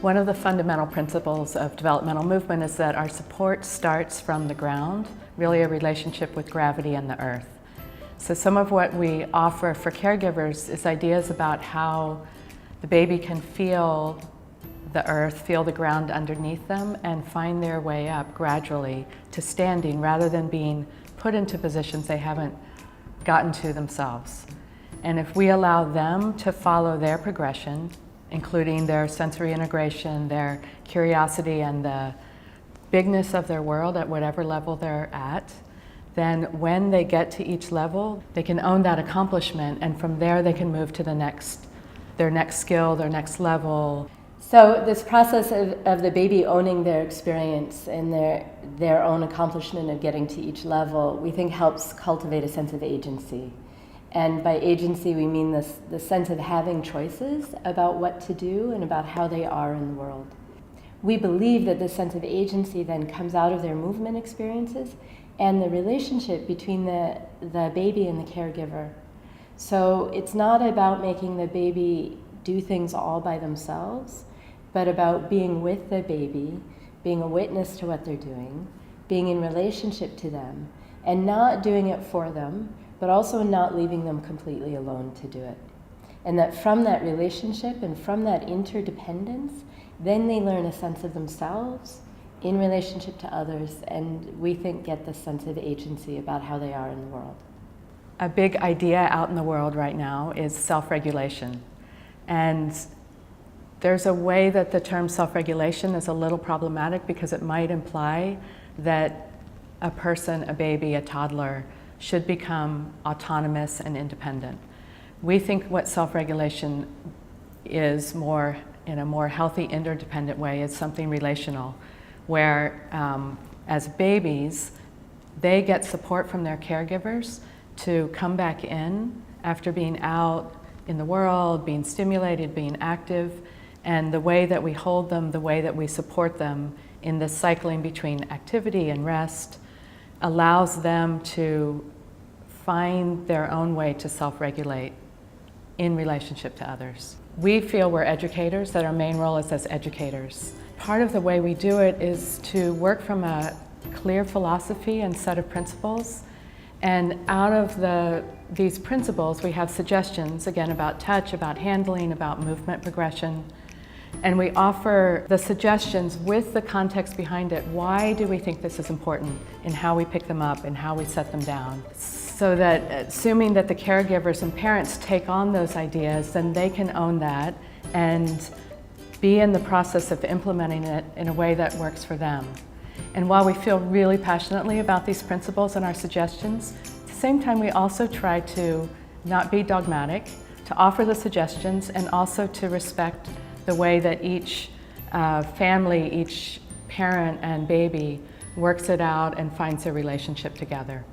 One of the fundamental principles of developmental movement is that our support starts from the ground, really a relationship with gravity and the earth. So some of what we offer for caregivers is ideas about how the baby can feel the earth, feel the ground underneath them, and find their way up gradually to standing rather than being put into positions they haven't gotten to themselves. And if we allow them to follow their progression, including their sensory integration, their curiosity, and the bigness of their world at whatever level they're at, then when they get to each level, they can own that accomplishment, and from there they can move to their next skill, their next level. So this process of the baby owning their experience and their own accomplishment of getting to each level, we think helps cultivate a sense of agency. And by agency, we mean the sense of having choices about what to do and about how they are in the world. We believe that this sense of agency then comes out of their movement experiences and the relationship between the baby and the caregiver. So it's not about making the baby do things all by themselves, but about being with the baby, being a witness to what they're doing, being in relationship to them, and not doing it for them, but also not leaving them completely alone to do it. And that from that relationship and from that interdependence, then they learn a sense of themselves in relationship to others, and we think get this sense of agency about how they are in the world. A big idea out in the world right now is self-regulation. And there's a way that the term self-regulation is a little problematic because it might imply that a person, a baby, a toddler, should become autonomous and independent. We think what self-regulation is more, in a more healthy, interdependent way, is something relational, where as babies, they get support from their caregivers to come back in after being out in the world, being stimulated, being active, and the way that we hold them, the way that we support them in this cycling between activity and rest allows them to find their own way to self-regulate in relationship to others. We feel we're educators, that our main role is as educators. Part of the way we do it is to work from a clear philosophy and set of principles, and out of these principles we have suggestions, again, about touch, about handling, about movement progression. And we offer the suggestions with the context behind it. Why do we think this is important in how we pick them up and how we set them down? So that assuming that the caregivers and parents take on those ideas, then they can own that and be in the process of implementing it in a way that works for them. And while we feel really passionately about these principles and our suggestions, at the same time we also try to not be dogmatic, to offer the suggestions, and also to respect the way that each family, each parent and baby works it out and finds their relationship together.